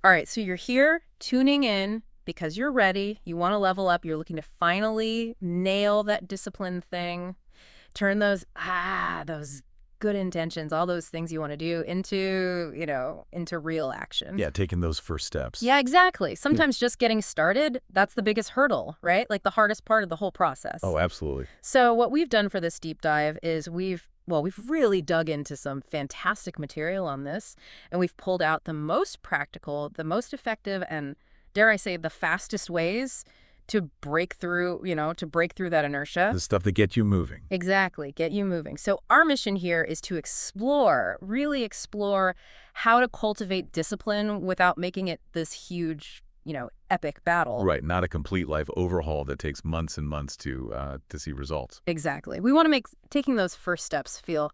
All right, so you're here tuning in because you're ready. You want to level up. You're looking to finally nail that discipline thing, turn those good intentions, all those things you want to do into real action. Yeah, taking those first steps. Yeah, exactly. Sometimes just getting started, that's the biggest hurdle, right? Like the hardest part of the whole process. Oh, absolutely. So what we've done for this deep dive is we've really dug into some fantastic material on this, and we've pulled out the most practical, the most effective, and dare I say, the fastest ways to break through, to break through that inertia. The stuff that gets you moving. Exactly, get you moving. So our mission here is to really explore how to cultivate discipline without making it this huge, epic battle. Right, not a complete life overhaul that takes months and months to see results. Exactly. We want to make taking those first steps feel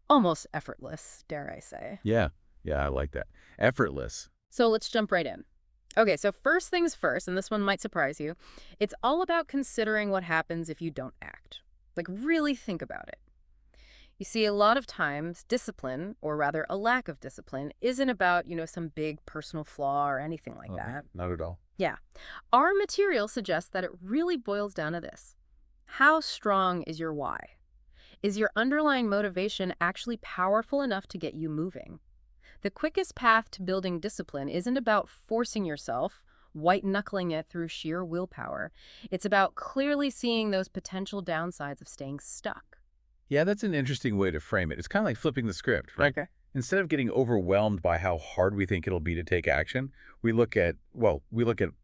almost effortless, dare I say. Yeah, I like that. Effortless. So let's jump right in. Okay, so first things first, and this one might surprise you, it's all about considering what happens if you don't act. Like, really think about it. You see, a lot of times, discipline, or rather a lack of discipline, isn't about, some big personal flaw or anything like that. Not at all. Yeah. Our material suggests that it really boils down to this. How strong is your why? Is your underlying motivation actually powerful enough to get you moving? The quickest path to building discipline isn't about forcing yourself, white-knuckling it through sheer willpower. It's about clearly seeing those potential downsides of staying stuck. Yeah, that's an interesting way to frame it. It's kind of like flipping the script, right? Okay. Instead of getting overwhelmed by how hard we think it'll be to take action, we look at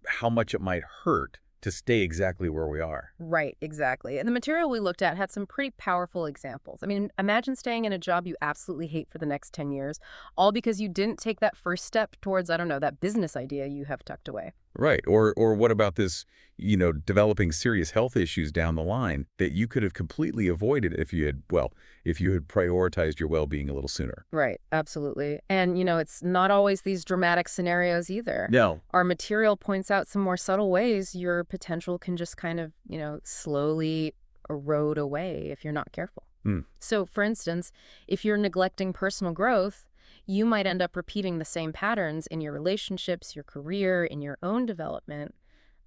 how much it might hurt to stay exactly where we are. Right, exactly. And the material we looked at had some pretty powerful examples. I mean, imagine staying in a job you absolutely hate for the next 10 years, all because you didn't take that first step towards, I don't know, that business idea you have tucked away. Right. Or what about this, developing serious health issues down the line that you could have completely avoided if you had prioritized your well-being a little sooner. Right, absolutely. And, it's not always these dramatic scenarios either. No. Our material points out some more subtle ways your potential can just kind of, slowly erode away if you're not careful. Hmm. So, for instance, if you're neglecting personal growth, you might end up repeating the same patterns in your relationships, your career, in your own development,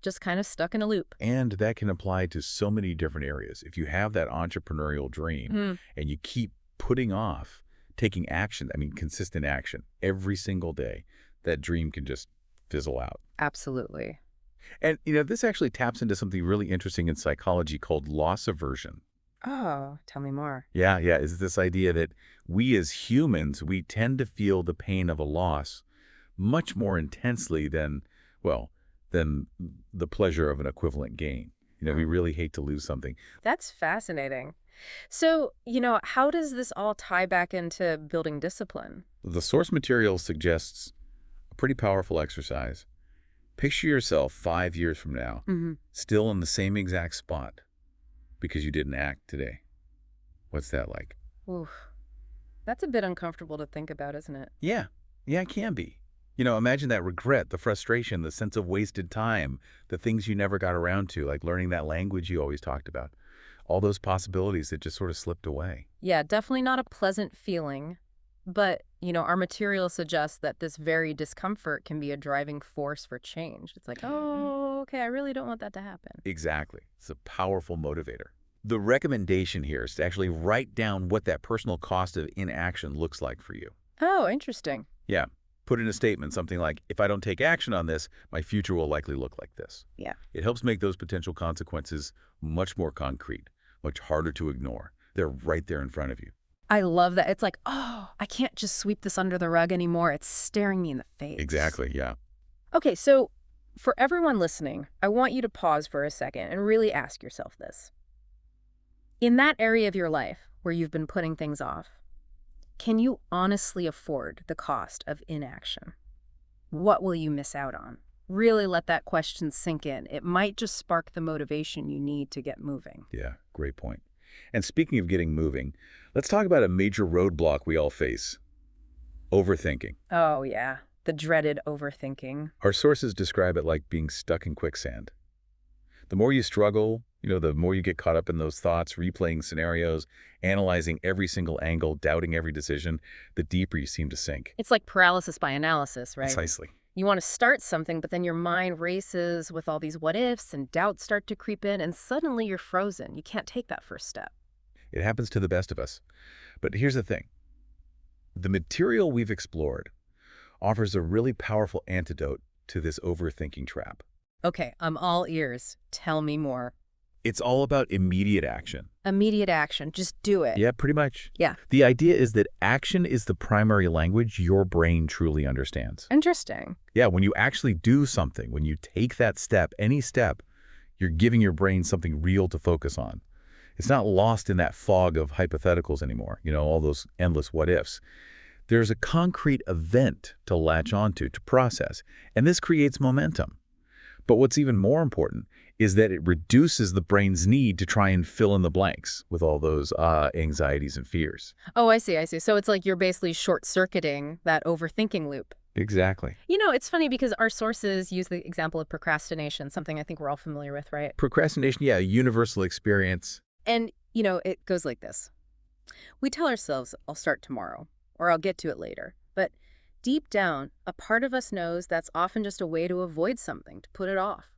just kind of stuck in a loop. And that can apply to so many different areas. If you have that entrepreneurial dream and you keep putting off taking action, consistent action every single day, that dream can just fizzle out. Absolutely. And, this actually taps into something really interesting in psychology called loss aversion. Oh, tell me more. Yeah. Is this idea that we as humans, we tend to feel the pain of a loss much more intensely than the pleasure of an equivalent gain. We really hate to lose something. That's fascinating. So, how does this all tie back into building discipline? The source material suggests a pretty powerful exercise. Picture yourself 5 years from now, still in the same exact spot because you didn't act today. What's that like? Oof. That's a bit uncomfortable to think about, isn't it? Yeah, it can be. Imagine that regret, the frustration, the sense of wasted time, the things you never got around to, like learning that language you always talked about. All those possibilities that just sort of slipped away. Yeah, definitely not a pleasant feeling. But, our material suggests that this very discomfort can be a driving force for change. It's like, oh, okay, I really don't want that to happen. Exactly. It's a powerful motivator. The recommendation here is to actually write down what that personal cost of inaction looks like for you. Oh, interesting. Yeah. Put in a statement, something like, if I don't take action on this, my future will likely look like this. Yeah. It helps make those potential consequences much more concrete, much harder to ignore. They're right there in front of you. I love that. It's like, oh, I can't just sweep this under the rug anymore. It's staring me in the face. Exactly, yeah. Okay, so for everyone listening, I want you to pause for a second and really ask yourself this. In that area of your life where you've been putting things off, can you honestly afford the cost of inaction? What will you miss out on? Really let that question sink in. It might just spark the motivation you need to get moving. Yeah, great point. And speaking of getting moving, let's talk about a major roadblock we all face: overthinking. Oh, yeah. The dreaded overthinking. Our sources describe it like being stuck in quicksand. The more you struggle, the more you get caught up in those thoughts, replaying scenarios, analyzing every single angle, doubting every decision, the deeper you seem to sink. It's like paralysis by analysis, right? Precisely. You want to start something, but then your mind races with all these what ifs and doubts start to creep in, and suddenly you're frozen. You can't take that first step. It happens to the best of us. But here's the thing. The material we've explored offers a really powerful antidote to this overthinking trap. Okay, I'm all ears. Tell me more. It's all about immediate action. Immediate action. Just do it. Yeah, pretty much. Yeah. The idea is that action is the primary language your brain truly understands. Interesting. Yeah, when you actually do something, when you take that step, any step, you're giving your brain something real to focus on. It's not lost in that fog of hypotheticals anymore, all those endless what ifs. There's a concrete event to latch onto, to process, and this creates momentum. But what's even more important is that it reduces the brain's need to try and fill in the blanks with all those anxieties and fears. Oh, I see, I see. So it's like you're basically short-circuiting that overthinking loop. Exactly. It's funny because our sources use the example of procrastination, something I think we're all familiar with, right? Procrastination, yeah, a universal experience. And, it goes like this. We tell ourselves, I'll start tomorrow, or I'll get to it later. But deep down, a part of us knows that's often just a way to avoid something, to put it off.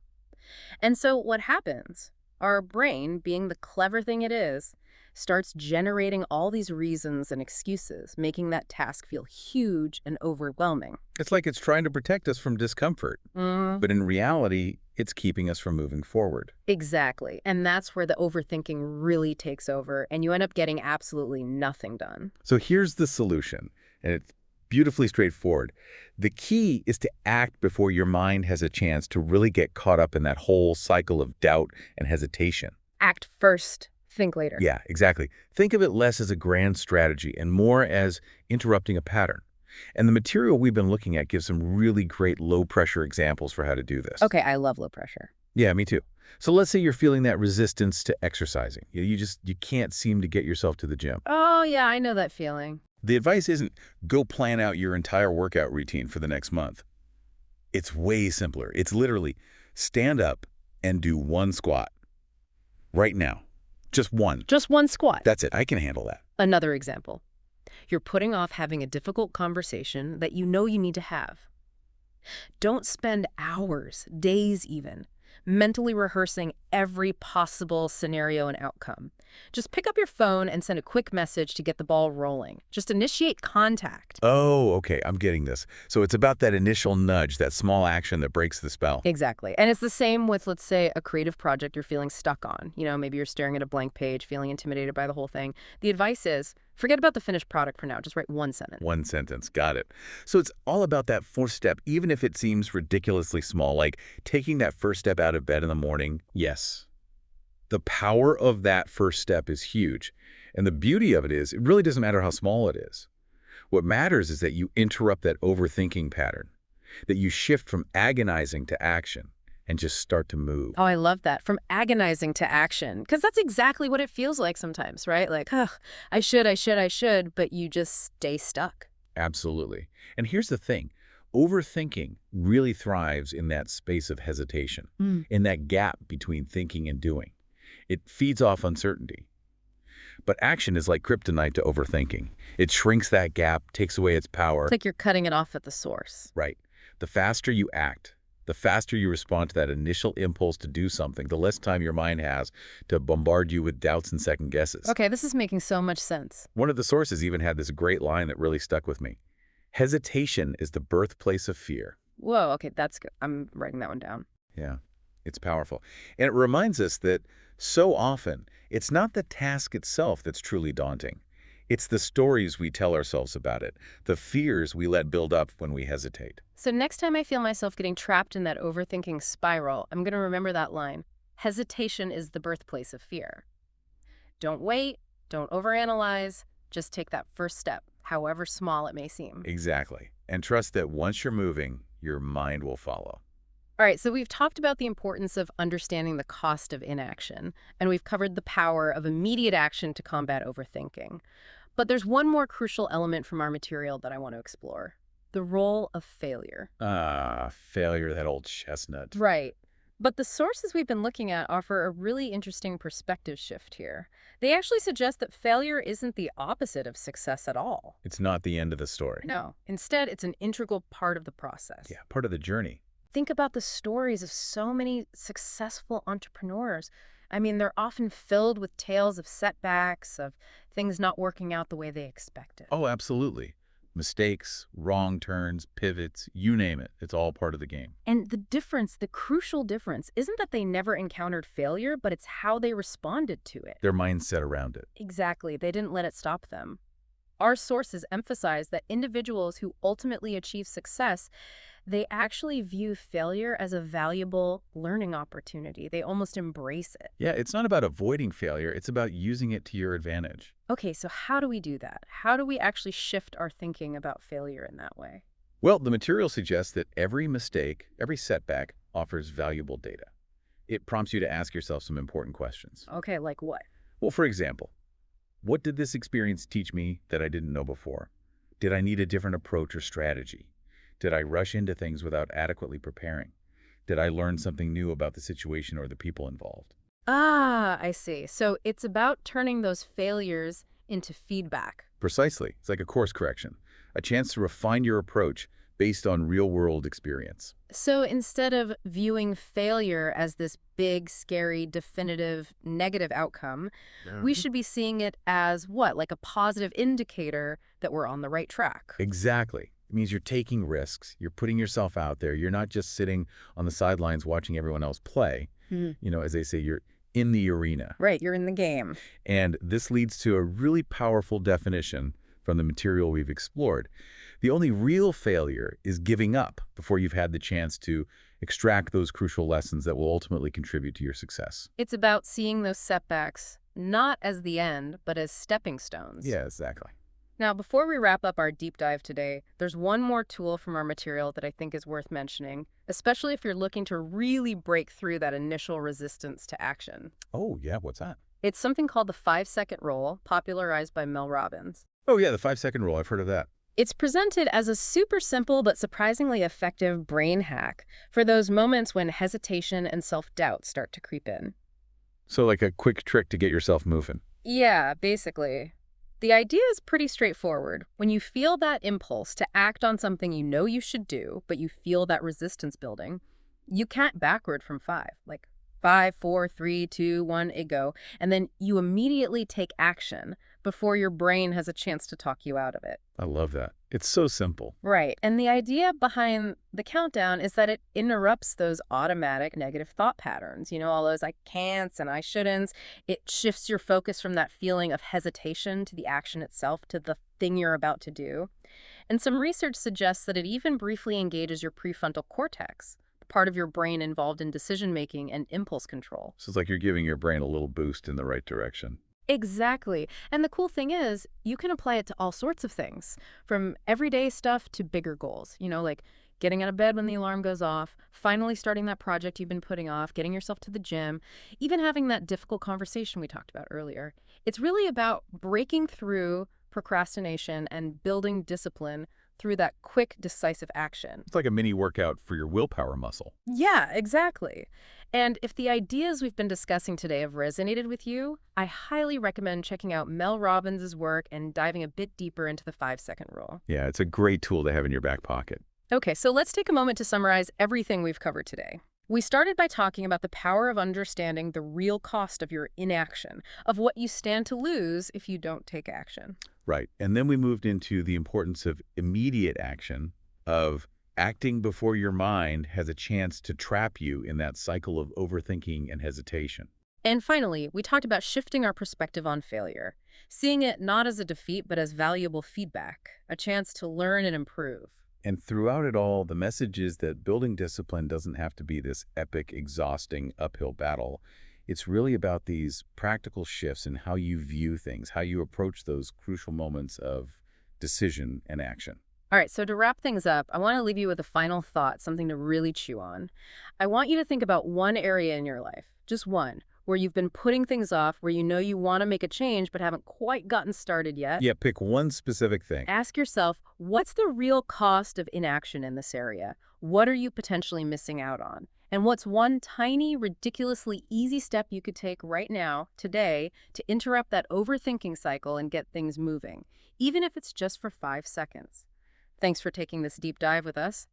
And so what happens? Our brain, being the clever thing it is, starts generating all these reasons and excuses, making that task feel huge and overwhelming. It's like it's trying to protect us from discomfort. But in reality, it's keeping us from moving forward. Exactly. And that's where the overthinking really takes over, and you end up getting absolutely nothing done. So here's the solution, and it's beautifully straightforward. The key is to act before your mind has a chance to really get caught up in that whole cycle of doubt and hesitation. Act first, think later. Yeah, exactly. Think of it less as a grand strategy and more as interrupting a pattern. And the material we've been looking at gives some really great low-pressure examples for how to do this. Okay, I love low pressure. Yeah, me too. So let's say you're feeling that resistance to exercising. You can't seem to get yourself to the gym. Oh, yeah, I know that feeling. The advice isn't go plan out your entire workout routine for the next month. It's way simpler. It's literally stand up and do one squat. Right now. Just one. Just one squat. That's it. I can handle that. Another example. You're putting off having a difficult conversation that you know you need to have. Don't spend hours, days even, mentally rehearsing every possible scenario and outcome. Just pick up your phone and send a quick message to get the ball rolling. Just initiate contact. Oh, okay. I'm getting this. So it's about that initial nudge, that small action that breaks the spell. Exactly. And it's the same with, let's say, a creative project you're feeling stuck on. Maybe you're staring at a blank page, feeling intimidated by the whole thing. The advice is, forget about the finished product for now. Just write one sentence. One sentence. Got it. So it's all about that fourth step, even if it seems ridiculously small, like taking that first step out of bed in the morning. Yes. The power of that first step is huge. And the beauty of it is, it really doesn't matter how small it is. What matters is that you interrupt that overthinking pattern, that you shift from agonizing to action and just start to move. Oh, I love that. From agonizing to action. Because that's exactly what it feels like sometimes, right? Like, I should, but you just stay stuck. Absolutely. And here's the thing. Overthinking really thrives in that space of hesitation, in that gap between thinking and doing. It feeds off uncertainty. But action is like kryptonite to overthinking. It shrinks that gap, takes away its power. It's like you're cutting it off at the source. Right. The faster you act, the faster you respond to that initial impulse to do something, the less time your mind has to bombard you with doubts and second guesses. Okay, this is making so much sense. One of the sources even had this great line that really stuck with me. Hesitation is the birthplace of fear. Whoa, okay, that's good. I'm writing that one down. Yeah, it's powerful. And it reminds us that so often, it's not the task itself that's truly daunting. It's the stories we tell ourselves about it, the fears we let build up when we hesitate. So next time I feel myself getting trapped in that overthinking spiral, I'm going to remember that line. Hesitation is the birthplace of fear. Don't wait, don't overanalyze, just take that first step, however small it may seem. Exactly. And trust that once you're moving, your mind will follow. All right, so we've talked about the importance of understanding the cost of inaction, and we've covered the power of immediate action to combat overthinking. But there's one more crucial element from our material that I want to explore. The role of failure. Failure, that old chestnut. Right. But the sources we've been looking at offer a really interesting perspective shift here. They actually suggest that failure isn't the opposite of success at all. It's not the end of the story. No, instead, it's an integral part of the process. Yeah, part of the journey. Think about the stories of so many successful entrepreneurs. I mean, they're often filled with tales of setbacks, of things not working out the way they expected. Oh, absolutely. Mistakes, wrong turns, pivots, you name it. It's all part of the game. And the difference, the crucial difference, isn't that they never encountered failure, but it's how they responded to it. Their mindset around it. Exactly. They didn't let it stop them. Our sources emphasize that individuals who ultimately achieve success, they actually view failure as a valuable learning opportunity. They almost embrace it. Yeah, it's not about avoiding failure. It's about using it to your advantage. Okay, so how do we do that? How do we actually shift our thinking about failure in that way? Well, the material suggests that every mistake, every setback offers valuable data. It prompts you to ask yourself some important questions. Okay, like what? Well, for example, what did this experience teach me that I didn't know before? Did I need a different approach or strategy? Did I rush into things without adequately preparing? Did I learn something new about the situation or the people involved? Ah, I see. So it's about turning those failures into feedback. Precisely. It's like a course correction, a chance to refine your approach based on real-world experience. So instead of viewing failure as this big, scary, definitive, negative outcome, we should be seeing it as what? Like a positive indicator that we're on the right track. Exactly. It means you're taking risks. You're putting yourself out there. You're not just sitting on the sidelines watching everyone else play. You know, as they say, you're in the arena. Right, you're in the game. And this leads to a really powerful definition from the material we've explored. The only real failure is giving up before you've had the chance to extract those crucial lessons that will ultimately contribute to your success. It's about seeing those setbacks not as the end, but as stepping stones. Yeah, exactly. Now, before we wrap up our deep dive today, there's one more tool from our material that I think is worth mentioning, especially if you're looking to really break through that initial resistance to action. Oh, yeah, what's that? It's something called the 5-second rule, popularized by Mel Robbins. Oh, yeah, the 5-second rule. I've heard of that. It's presented as a super simple but surprisingly effective brain hack for those moments when hesitation and self-doubt start to creep in. So like a quick trick to get yourself moving. Yeah, basically. The idea is pretty straightforward. When you feel that impulse to act on something you know you should do, but you feel that resistance building, you count backward from 5, like 5, 4, 3, 2, 1, it go, and then you immediately take action before your brain has a chance to talk you out of it. I love that. It's so simple. Right, and the idea behind the countdown is that it interrupts those automatic negative thought patterns, all those I can'ts and I shouldn'ts. It shifts your focus from that feeling of hesitation to the action itself, to the thing you're about to do. And some research suggests that it even briefly engages your prefrontal cortex, the part of your brain involved in decision-making and impulse control. So it's like you're giving your brain a little boost in the right direction. Exactly. And the cool thing is, you can apply it to all sorts of things, from everyday stuff to bigger goals, like getting out of bed when the alarm goes off, finally starting that project you've been putting off, getting yourself to the gym, even having that difficult conversation we talked about earlier. It's really about breaking through procrastination and building discipline through that quick, decisive action. It's like a mini workout for your willpower muscle. Yeah, exactly. And if the ideas we've been discussing today have resonated with you, I highly recommend checking out Mel Robbins' work and diving a bit deeper into the 5-second rule. Yeah, it's a great tool to have in your back pocket. Okay, so let's take a moment to summarize everything we've covered today. We started by talking about the power of understanding the real cost of your inaction, of what you stand to lose if you don't take action. Right. And then we moved into the importance of immediate action, of acting before your mind has a chance to trap you in that cycle of overthinking and hesitation. And finally, we talked about shifting our perspective on failure, seeing it not as a defeat, but as valuable feedback, a chance to learn and improve. And throughout it all, the message is that building discipline doesn't have to be this epic, exhausting uphill battle. It's really about these practical shifts in how you view things, how you approach those crucial moments of decision and action. All right, so to wrap things up, I want to leave you with a final thought, something to really chew on. I want you to think about one area in your life, just one, where you've been putting things off, where you know you want to make a change but haven't quite gotten started yet. Yeah, pick one specific thing. Ask yourself, what's the real cost of inaction in this area? What are you potentially missing out on? And what's one tiny, ridiculously easy step you could take right now, today, to interrupt that overthinking cycle and get things moving, even if it's just for 5 seconds? Thanks for taking this deep dive with us.